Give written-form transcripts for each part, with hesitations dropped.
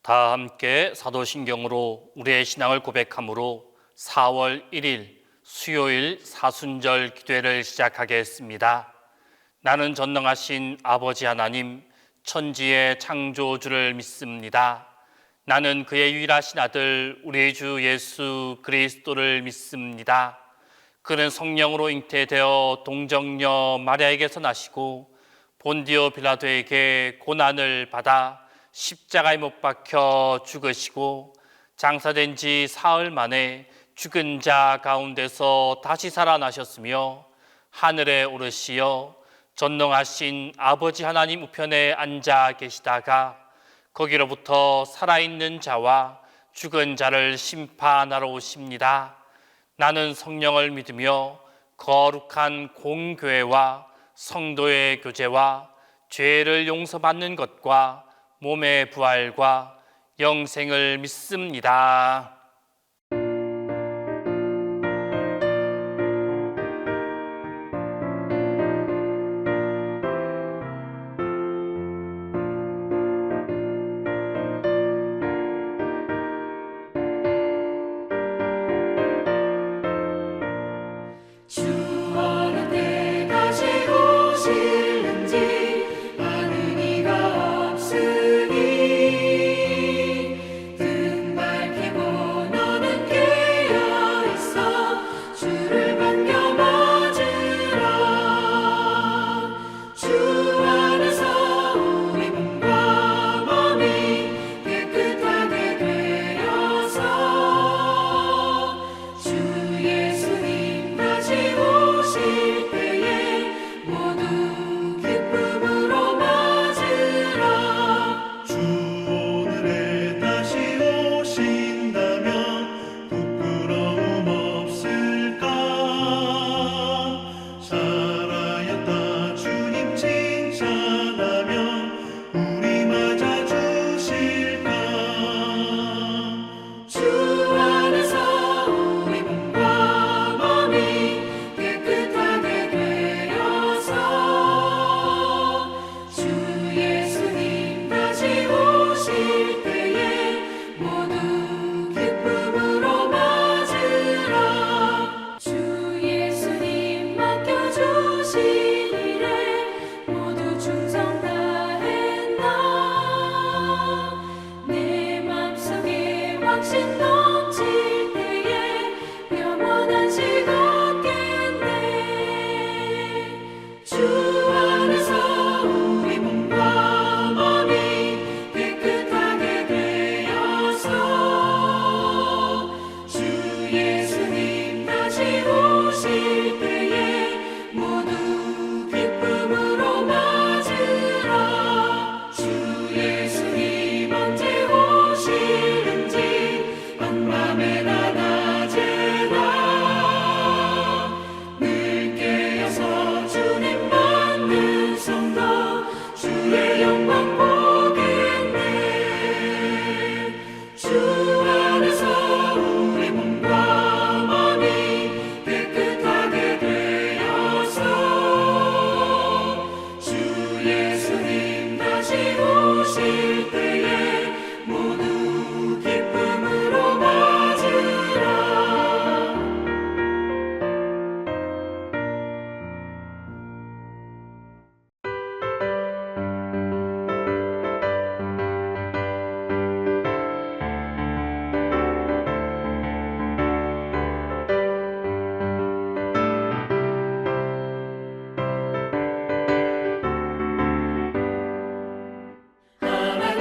다 함께 사도신경으로 우리의 신앙을 고백함으로 4월 1일 수요일 사순절 기도회를 시작하겠습니다. 나는 전능하신 아버지 하나님, 천지의 창조주를 믿습니다. 나는 그의 유일하신 아들 우리 주 예수 그리스도를 믿습니다. 그는 성령으로 잉태되어 동정녀 마리아에게서 나시고 본디오 빌라도에게 고난을 받아 십자가에 못 박혀 죽으시고 장사된 지 사흘 만에 죽은 자 가운데서 다시 살아나셨으며 하늘에 오르시어 전능하신 아버지 하나님 우편에 앉아 계시다가 거기로부터 살아있는 자와 죽은 자를 심판하러 오십니다. 나는 성령을 믿으며 거룩한 공교회와 성도의 교제와 죄를 용서받는 것과 몸의 부활과 영생을 믿습니다. 하나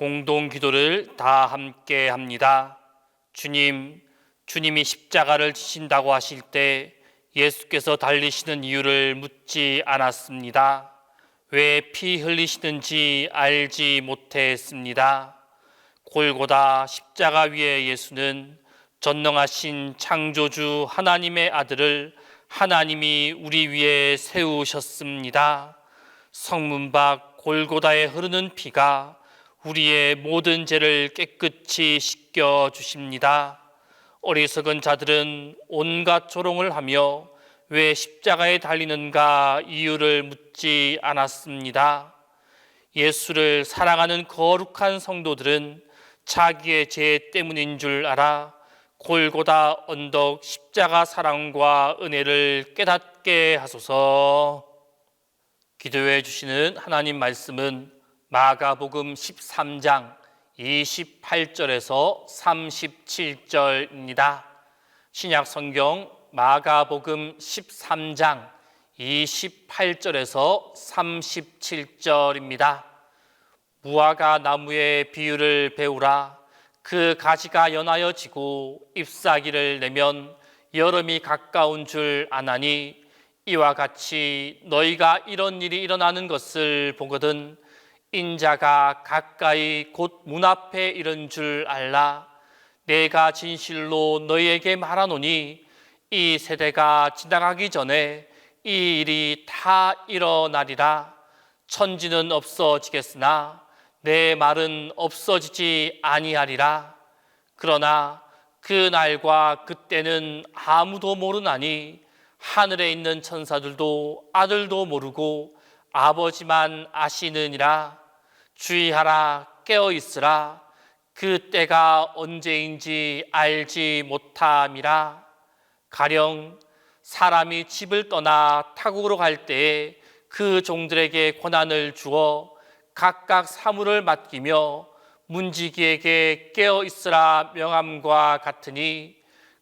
공동 기도를 다 함께 합니다. 주님이 십자가를 지신다고 하실 때 예수께서 달리시는 이유를 묻지 않았습니다. 왜 피 흘리시는지 알지 못했습니다. 골고다 십자가 위에 예수는 전능하신 창조주 하나님의 아들을 하나님이 우리 위에 세우셨습니다. 성문 밖 골고다에 흐르는 피가 우리의 모든 죄를 깨끗이 씻겨 주십니다. 어리석은 자들은 온갖 조롱을 하며 왜 십자가에 달리는가 이유를 묻지 않았습니다. 예수를 사랑하는 거룩한 성도들은 자기의 죄 때문인 줄 알아 골고다 언덕 십자가 사랑과 은혜를 깨닫게 하소서. 기도해 주시는 하나님 말씀은 마가복음 13장 28절에서 37절입니다. 신약 성경 마가복음 13장 28절에서 37절입니다. 무화과 나무의 비유를 배우라. 그 가지가 연하여 지고 잎사귀를 내면 여름이 가까운 줄 아나니 이와 같이 너희가 이런 일이 일어나는 것을 보거든 인자가 가까이 곧 문 앞에 이른 줄 알라. 내가 진실로 너희에게 말하노니 이 세대가 지나가기 전에 이 일이 다 일어나리라. 천지는 없어지겠으나 내 말은 없어지지 아니하리라. 그러나 그 날과 그때는 아무도 모르나니 하늘에 있는 천사들도 아들도 모르고 아버지만 아시느니라. 주의하라, 깨어있으라. 그 때가 언제인지 알지 못함이라. 가령 사람이 집을 떠나 타국으로 갈 때에 그 종들에게 권한을 주어 각각 사물을 맡기며 문지기에게 깨어있으라 명함과 같으니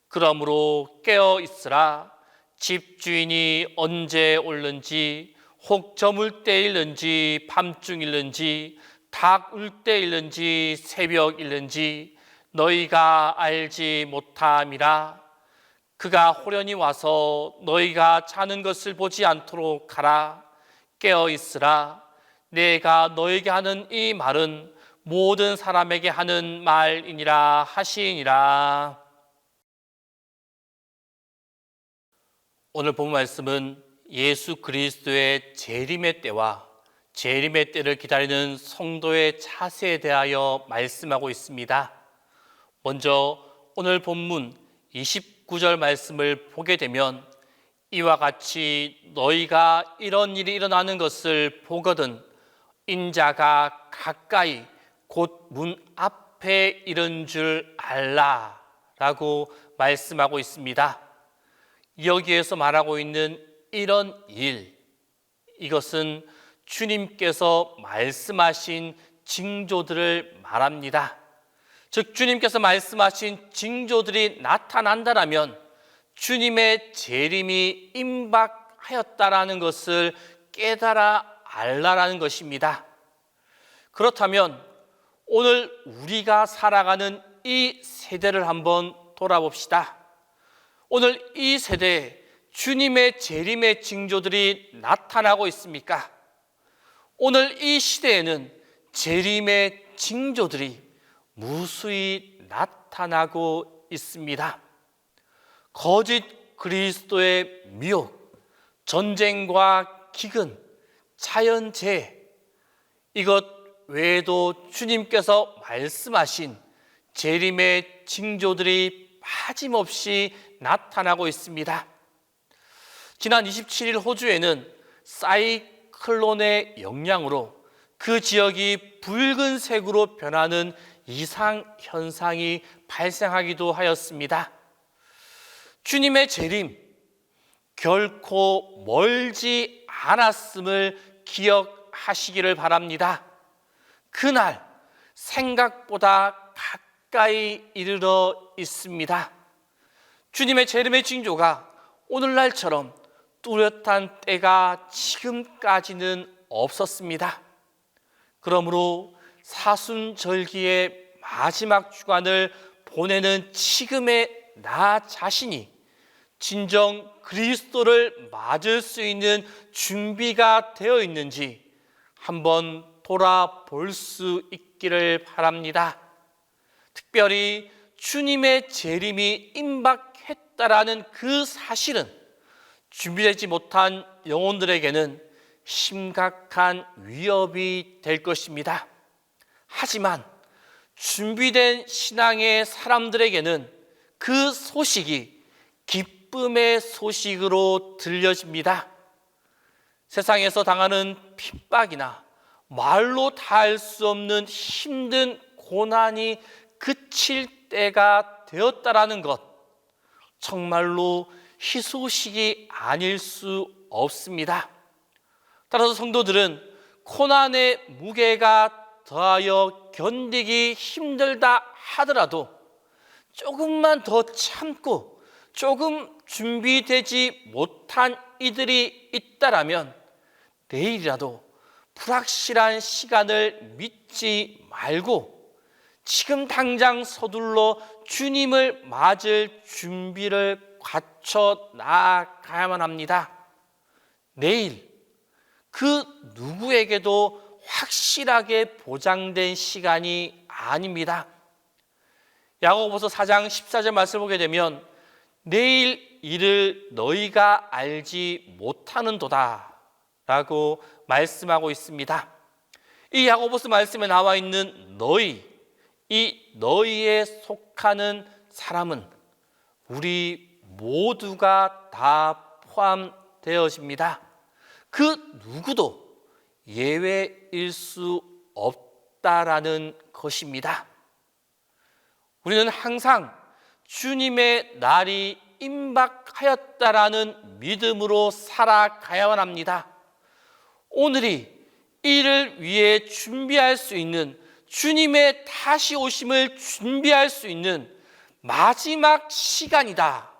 그러므로 깨어있으라. 집주인이 언제 올는지 혹 저물 때일는지 밤중일는지 닭 울 때일는지 새벽일는지 너희가 알지 못함이라. 그가 호련히 와서 너희가 자는 것을 보지 않도록 하라. 깨어있으라. 내가 너에게 하는 이 말은 모든 사람에게 하는 말이니라 하시니라. 오늘 본 말씀은 예수 그리스도의 재림의 때와 재림의 때를 기다리는 성도의 자세에 대하여 말씀하고 있습니다. 먼저 오늘 본문 29절 말씀을 보게 되면 이와 같이 너희가 이런 일이 일어나는 것을 보거든 인자가 가까이 곧 문 앞에 이른 줄 알라 라고 말씀하고 있습니다. 여기에서 말하고 있는 이런 일, 이것은 주님께서 말씀하신 징조들을 말합니다. 즉 주님께서 말씀하신 징조들이 나타난다라면 주님의 재림이 임박하였다라는 것을 깨달아 알라라는 것입니다. 그렇다면 오늘 우리가 살아가는 이 세대를 한번 돌아봅시다. 오늘 이 세대에 주님의 재림의 징조들이 나타나고 있습니까? 오늘 이 시대에는 재림의 징조들이 무수히 나타나고 있습니다. 거짓 그리스도의 미혹, 전쟁과 기근, 자연재해, 이것 외에도 주님께서 말씀하신 재림의 징조들이 빠짐없이 나타나고 있습니다. 지난 27일 호주에는 사이클론의 영향으로 그 지역이 붉은색으로 변하는 이상 현상이 발생하기도 하였습니다. 주님의 재림 결코 멀지 않았음을 기억하시기를 바랍니다. 그날 생각보다 가까이 이르러 있습니다. 주님의 재림의 징조가 오늘날처럼 뚜렷한 때가 지금까지는 없었습니다. 그러므로 사순절기의 마지막 주간을 보내는 지금의 나 자신이 진정 그리스도를 맞을 수 있는 준비가 되어 있는지 한번 돌아볼 수 있기를 바랍니다. 특별히 주님의 재림이 임박했다라는 그 사실은 준비되지 못한 영혼들에게는 심각한 위협이 될 것입니다. 하지만 준비된 신앙의 사람들에게는 그 소식이 기쁨의 소식으로 들려집니다. 세상에서 당하는 핍박이나 말로 다할 수 없는 힘든 고난이 그칠 때가 되었다라는 것, 정말로 희소식이 아닐 수 없습니다. 따라서 성도들은 고난의 무게가 더하여 견디기 힘들다 하더라도 조금만 더 참고 조금 준비되지 못한 이들이 있다라면 내일이라도 불확실한 시간을 믿지 말고 지금 당장 서둘러 주님을 맞을 준비를 갖춰 나아가야만 합니다. 내일 그 누구에게도 확실하게 보장된 시간이 아닙니다. 야고보서 4장 14절 말씀을 보게 되면 내일 일을 너희가 알지 못하는도다 라고 말씀하고 있습니다. 이 야고보서 말씀에 나와 있는 너희, 이 너희에 속하는 사람은 우리 모두가 다 포함되어집니다. 그 누구도 예외일 수 없다라는 것입니다. 우리는 항상 주님의 날이 임박하였다라는 믿음으로 살아가야만 합니다. 오늘이 이를 위해 준비할 수 있는, 주님의 다시 오심을 준비할 수 있는 마지막 시간이다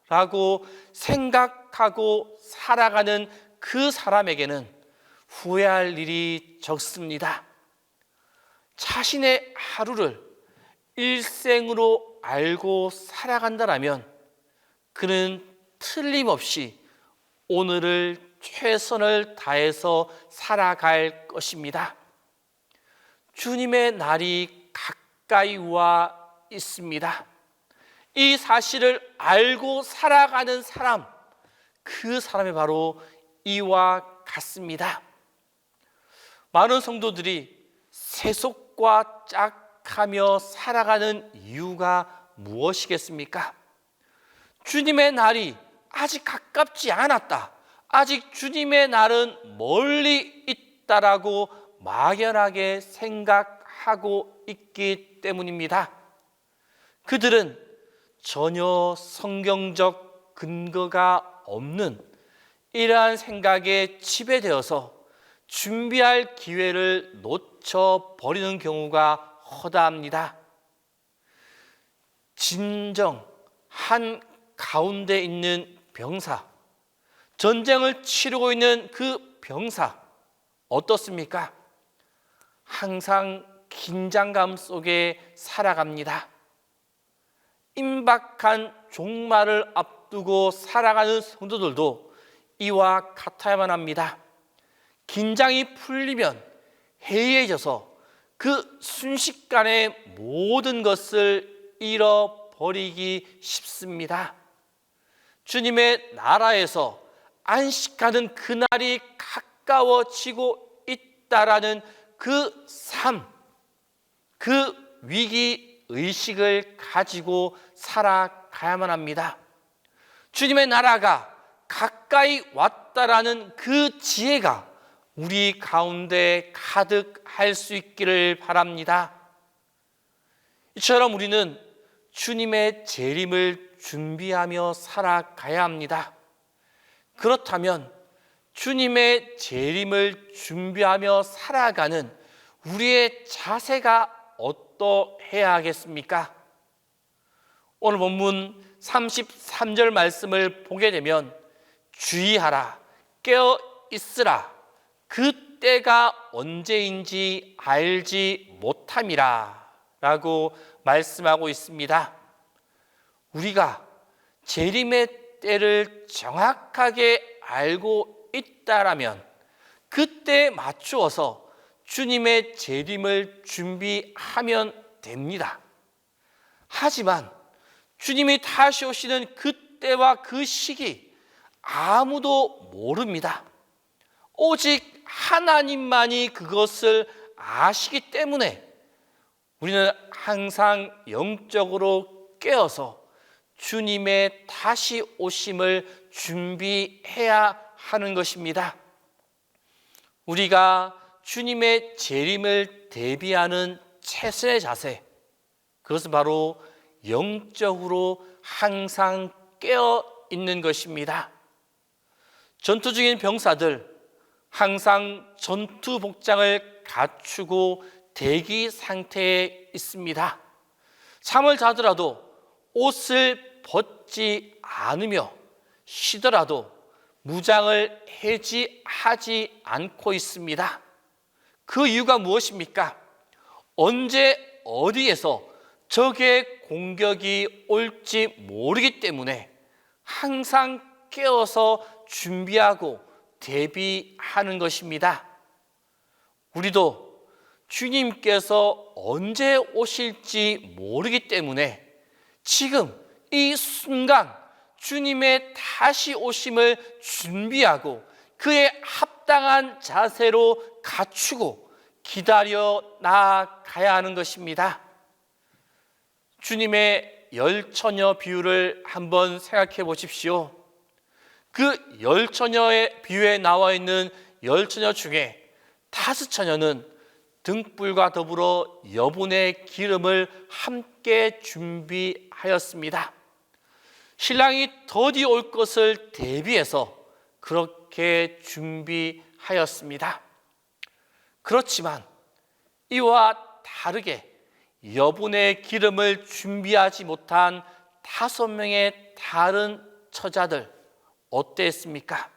라고 생각하고 살아가는 그 사람에게는 후회할 일이 적습니다. 자신의 하루를 일생으로 알고 살아간다면 그는 틀림없이 오늘을 최선을 다해서 살아갈 것입니다. 주님의 날이 가까이 와 있습니다. 이 사실을 알고 살아가는 사람, 그 사람이 바로 이와 같습니다. 많은 성도들이 세속과 짝하며 살아가는 이유가 무엇이겠습니까? 주님의 날이 아직 가깝지 않았다, 아직 주님의 날은 멀리 있다라고 막연하게 생각하고 있기 때문입니다. 그들은 전혀 성경적 근거가 없는 이러한 생각에 지배되어서 준비할 기회를 놓쳐버리는 경우가 허다합니다. 진정 한 가운데 있는 병사, 전쟁을 치르고 있는 그 병사 어떻습니까? 항상 긴장감 속에 살아갑니다. 임박한 종말을 앞두고 살아가는 성도들도 이와 같아야만 합니다. 긴장이 풀리면 해이해져서 그 순식간에 모든 것을 잃어버리기 쉽습니다. 주님의 나라에서 안식하는 그날이 가까워지고 있다라는 그 삶, 그 위기 의식을 가지고 살아가야만 합니다. 주님의 나라가 가까이 왔다라는 그 지혜가 우리 가운데 가득할 수 있기를 바랍니다. 이처럼 우리는 주님의 재림을 준비하며 살아가야 합니다. 그렇다면 주님의 재림을 준비하며 살아가는 우리의 자세가 어떠해야 하겠습니까? 오늘 본문 33절 말씀을 보게 되면 주의하라, 깨어 있으라, 그 때가 언제인지 알지 못함이라 라고 말씀하고 있습니다. 우리가 재림의 때를 정확하게 알고 있다라면 그때에 맞추어서 주님의 재림을 준비하면 됩니다. 하지만 주님이 다시 오시는 그때와 그 시기 아무도 모릅니다. 오직 하나님만이 그것을 아시기 때문에 우리는 항상 영적으로 깨어서 주님의 다시 오심을 준비해야 하는 것입니다. 우리가 주님의 재림을 대비하는 최선의 자세, 그것은 바로 영적으로 항상 깨어 있는 것입니다. 전투 중인 병사들 항상 전투 복장을 갖추고 대기 상태에 있습니다. 잠을 자더라도 옷을 벗지 않으며 쉬더라도 무장을 해지하지 않고 있습니다. 그 이유가 무엇입니까? 언제 어디에서 적의 공격이 올지 모르기 때문에 항상 깨어서 준비하고 대비하는 것입니다. 우리도 주님께서 언제 오실지 모르기 때문에 지금 이 순간 주님의 다시 오심을 준비하고 그에 합당한 자세로 갖추고 기다려 나아가야 하는 것입니다. 주님의 열처녀 비유를 한번 생각해 보십시오. 그 열처녀의 비유에 나와 있는 열처녀 중에 5처녀는 등불과 더불어 여분의 기름을 함께 준비하였습니다. 신랑이 더디 올 것을 대비해서 그렇게 준비하였습니다. 그렇지만 이와 다르게 여분의 기름을 준비하지 못한 5명의 다른 처자들 어땠습니까?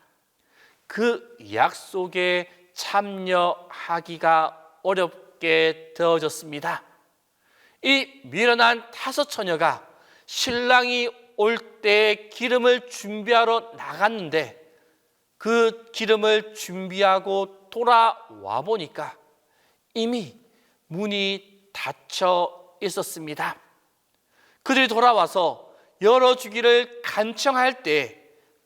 그 약속에 참여하기가 어렵게 되어졌습니다. 이 미련한 5처녀가 신랑이 올 때 기름을 준비하러 나갔는데 그 기름을 준비하고 돌아와 보니까 이미 문이 닫혀 있었습니다. 그들이 돌아와서 열어주기를 간청할 때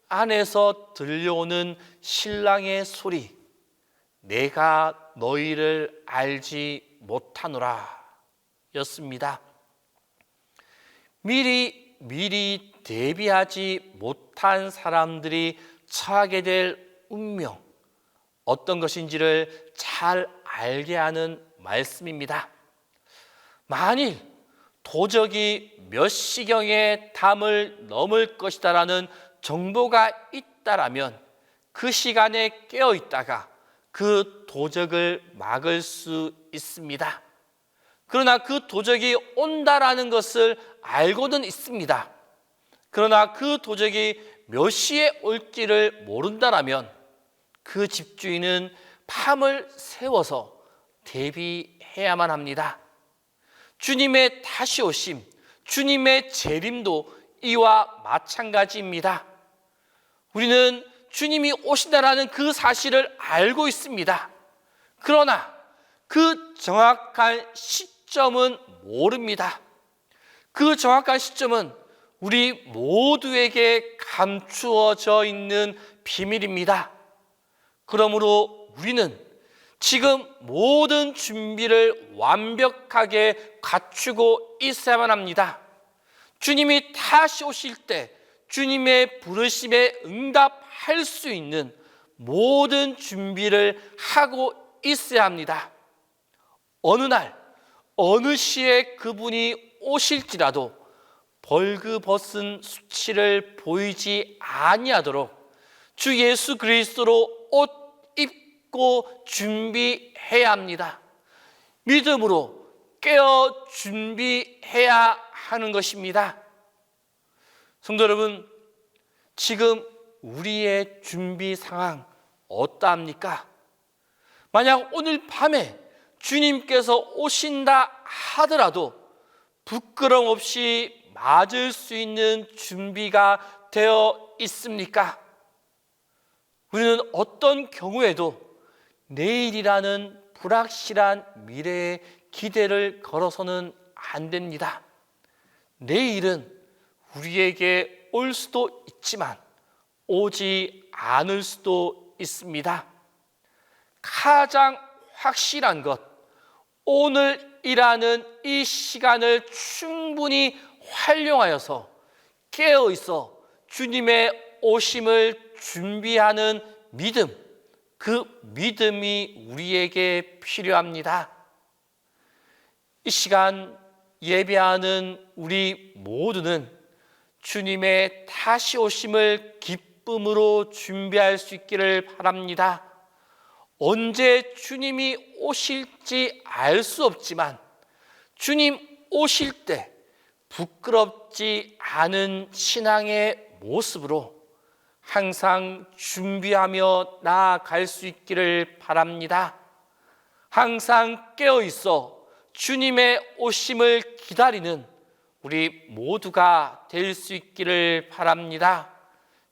안에서 들려오는 신랑의 소리, 내가 너희를 알지 못하노라 였습니다. 미리 대비하지 못한 사람들이 처하게 될 운명, 어떤 것인지를 잘 알게 하는 말씀입니다. 만일 도적이 몇 시경에 담을 넘을 것이다라는 정보가 있다라면 그 시간에 깨어 있다가 그 도적을 막을 수 있습니다. 그러나 그 도적이 온다라는 것을 알고는 있습니다. 그러나 그 도적이 몇 시에 올지를 모른다라면 그 집주인은 밤을 새워서 대비해야만 합니다. 주님의 다시 오심, 주님의 재림도 이와 마찬가지입니다. 우리는 주님이 오신다라는 그 사실을 알고 있습니다. 그러나 그 정확한 시점은 모릅니다. 그 정확한 시점은 우리 모두에게 감추어져 있는 비밀입니다. 그러므로 우리는 지금 모든 준비를 완벽하게 갖추고 있어야만 합니다. 주님이 다시 오실 때 주님의 부르심에 응답할 수 있는 모든 준비를 하고 있어야 합니다. 어느 날, 어느 시에 그분이 오실지라도 벌그벗은 수치를 보이지 아니하도록 주 예수 그리스도로 옷 입고 준비해야 합니다. 믿음으로 깨어 준비해야 하는 것입니다. 성도 여러분, 지금 우리의 준비 상황 어떠합니까? 만약 오늘 밤에 주님께서 오신다 하더라도 부끄럼 없이 맞을 수 있는 준비가 되어 있습니까? 우리는 어떤 경우에도 내일이라는 불확실한 미래에 기대를 걸어서는 안 됩니다. 내일은 우리에게 올 수도 있지만 오지 않을 수도 있습니다. 가장 확실한 것, 오늘이라는 이 시간을 충분히 활용하여서 깨어있어 주님의 오심을 준비하는 믿음, 그 믿음이 우리에게 필요합니다. 이 시간 예배하는 우리 모두는 주님의 다시 오심을 기쁨으로 준비할 수 있기를 바랍니다. 언제 주님이 오실지 알 수 없지만 주님 오실 때 부끄럽지 않은 신앙의 모습으로 항상 준비하며 나아갈 수 있기를 바랍니다. 항상 깨어 있어 주님의 오심을 기다리는 우리 모두가 될 수 있기를 바랍니다.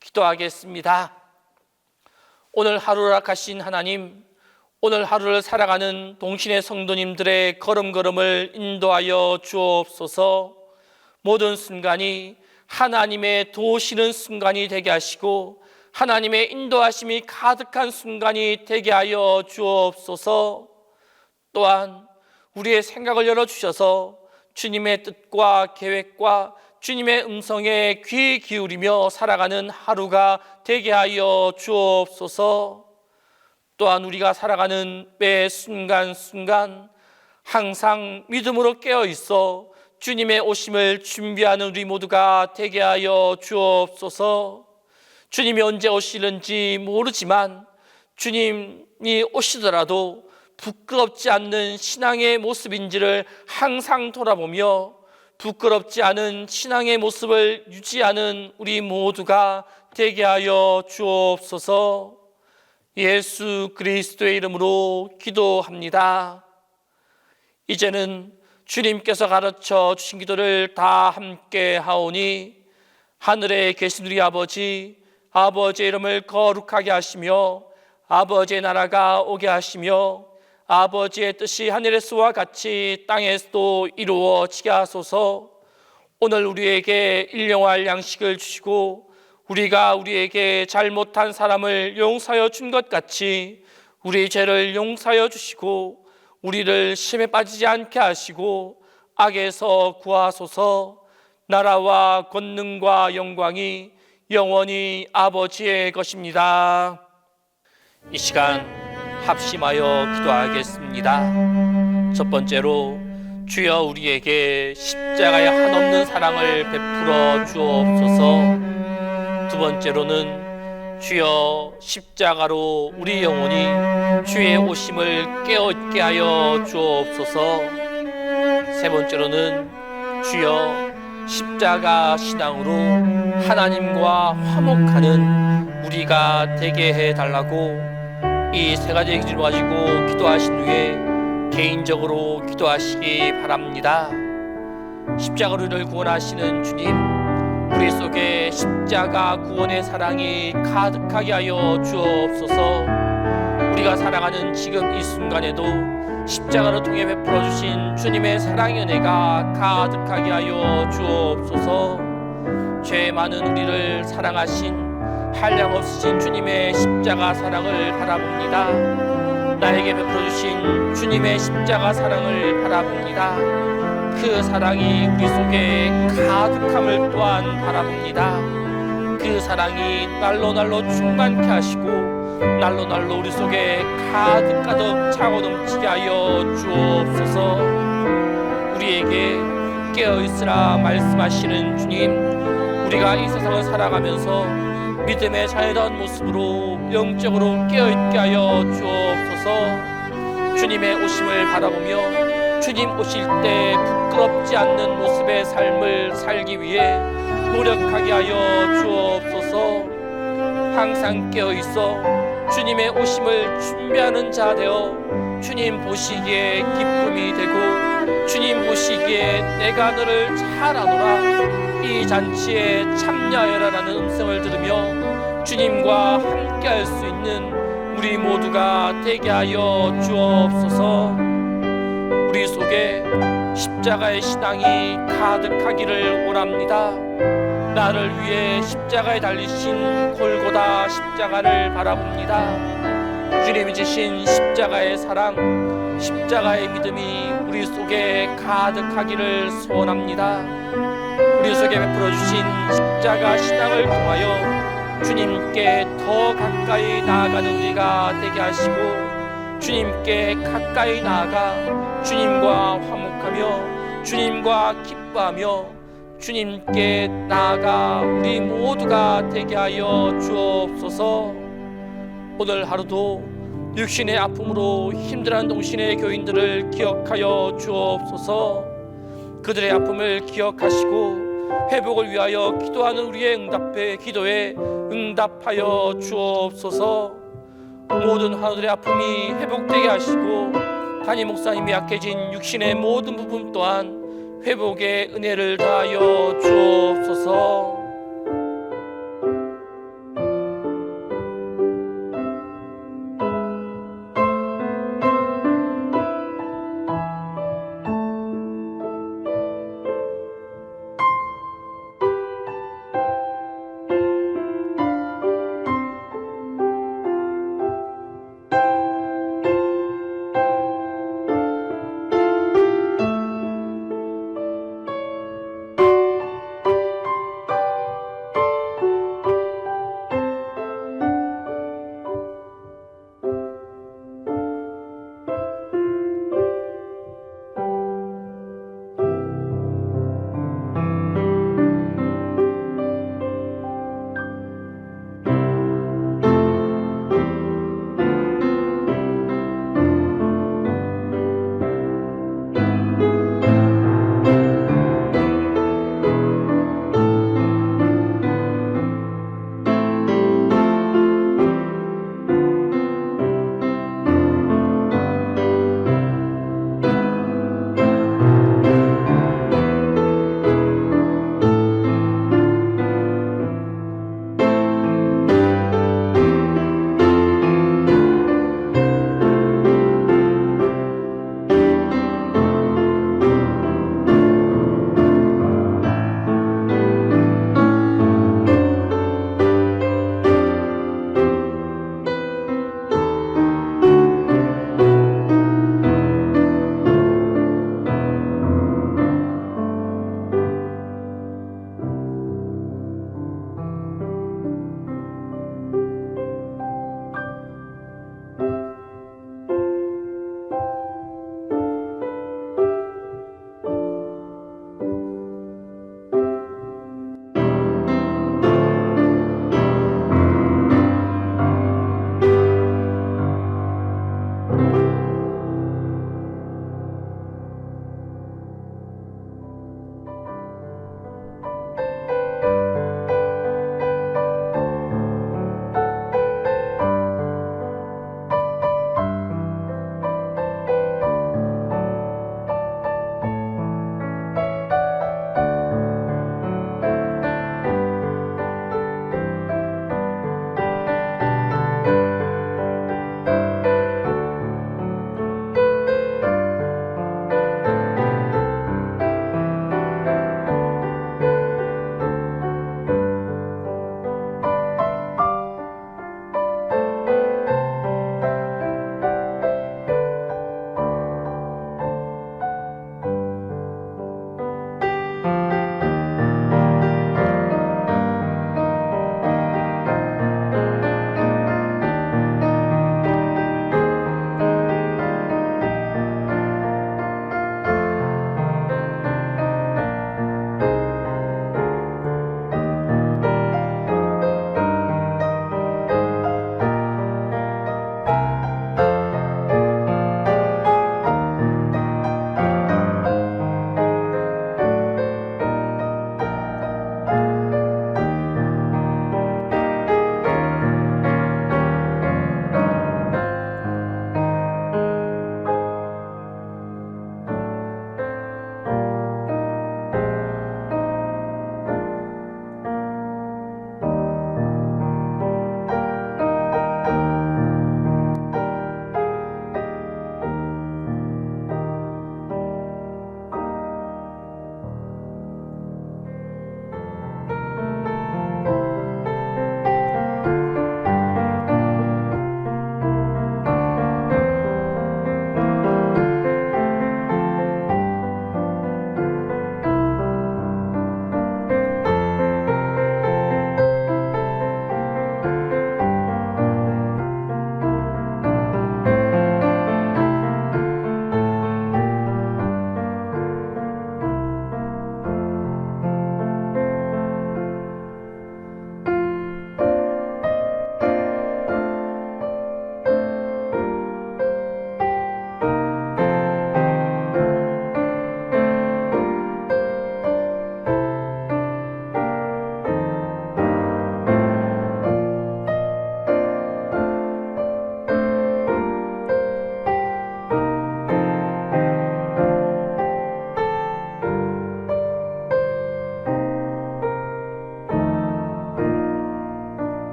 기도하겠습니다. 오늘 하루 허락하신 하나님, 오늘 하루를 살아가는 동신의 성도님들의 걸음걸음을 인도하여 주옵소서. 모든 순간이 하나님의 도우시는 순간이 되게 하시고 하나님의 인도하심이 가득한 순간이 되게 하여 주옵소서. 또한 우리의 생각을 열어주셔서 주님의 뜻과 계획과 주님의 음성에 귀 기울이며 살아가는 하루가 되게 하여 주옵소서. 또한 우리가 살아가는 매 순간순간 항상 믿음으로 깨어 있어 주님의 오심을 준비하는 우리 모두가 되게 하여 주옵소서. 주님이 언제 오시는지 모르지만 주님이 오시더라도 부끄럽지 않는 신앙의 모습인지를 항상 돌아보며 부끄럽지 않은 신앙의 모습을 유지하는 우리 모두가 되게 하여 주옵소서. 예수 그리스도의 이름으로 기도합니다. 이제는 주님께서 가르쳐 주신 기도를 다 함께 하오니 하늘에 계신 우리 아버지의 이름을 거룩하게 하시며 아버지의 나라가 오게 하시며 아버지의 뜻이 하늘에서와 같이 땅에서도 이루어지게 하소서. 오늘 우리에게 일용할 양식을 주시고 우리가 우리에게 잘못한 사람을 용서하여 준 것 같이 우리 죄를 용서하여 주시고 우리를 시험에 빠지지 않게 하시고 악에서 구하소서. 나라와 권능과 영광이 영원히 아버지의 것입니다. 이 시간 합심하여 기도하겠습니다. 첫 번째로 주여 우리에게 십자가의 한없는 사랑을 베풀어 주옵소서. 두 번째로는 주여 십자가로 우리 영혼이 주의 오심을 깨어있게 하여 주옵소서. 세 번째로는 주여 십자가 신앙으로 하나님과 화목하는 우리가 되게 해달라고 이 세 가지 기준을 가지고 기도하신 후에 개인적으로 기도하시기 바랍니다. 십자가로 우리를 구원하시는 주님, 우리 속에 십자가 구원의 사랑이 가득하게 하여 주옵소서. 우리가 살아가는 지금 이 순간에도 십자가를 통해 베풀어 주신 주님의 사랑의 은혜가 가득하게 하여 주옵소서. 죄 많은 우리를 사랑하신 한량없으신 주님의 십자가 사랑을 바라봅니다. 나에게 베풀어 주신 주님의 십자가 사랑을 바라봅니다. 그 사랑이 우리 속에 가득함을 또한 바라봅니다. 그 사랑이 날로 충만케 하시고 날로 우리 속에 가득 차고 넘치게 하여 주옵소서. 우리에게 깨어있으라 말씀하시는 주님, 우리가 이 세상을 살아가면서 믿음의 자유로운 모습으로 영적으로 깨어있게 하여 주옵소서. 주님의 오심을 바라보며 주님 오실 때 부끄럽지 않는 모습의 삶을 살기 위해 노력하게 하여 주옵소서. 항상 깨어있어 주님의 오심을 준비하는 자 되어 주님 보시기에 기쁨이 되고 주님 보시기에 내가 너를 잘 아노라 이 잔치에 참여하여라라는 음성을 들으며 주님과 함께할 수 있는 우리 모두가 되게 하여 주옵소서. 우리 속에 십자가의 신앙이 가득하기를 원합니다. 나를 위해 십자가에 달리신 골고다 십자가를 바라봅니다. 주님이 지신 십자가의 사랑, 십자가의 믿음이 우리 속에 가득하기를 소원합니다. 우리 속에 베풀어 주신 십자가 신앙을 통하여 주님께 더 가까이 나아가는 우리가 되게 하시고 주님께 가까이 나아가 주님과 화목하며 주님과 기뻐하며 주님께 나아가 우리 모두가 되게 하여 주옵소서. 오늘 하루도 육신의 아픔으로 힘들어하는 동신의 교인들을 기억하여 주옵소서. 그들의 아픔을 기억하시고 회복을 위하여 기도하는 우리의 기도에 응답하여 주옵소서. 모든 환우들의 아픔이 회복되게 하시고 담임 목사님이 약해진 육신의 모든 부분 또한 회복의 은혜를 더하여 주옵소서.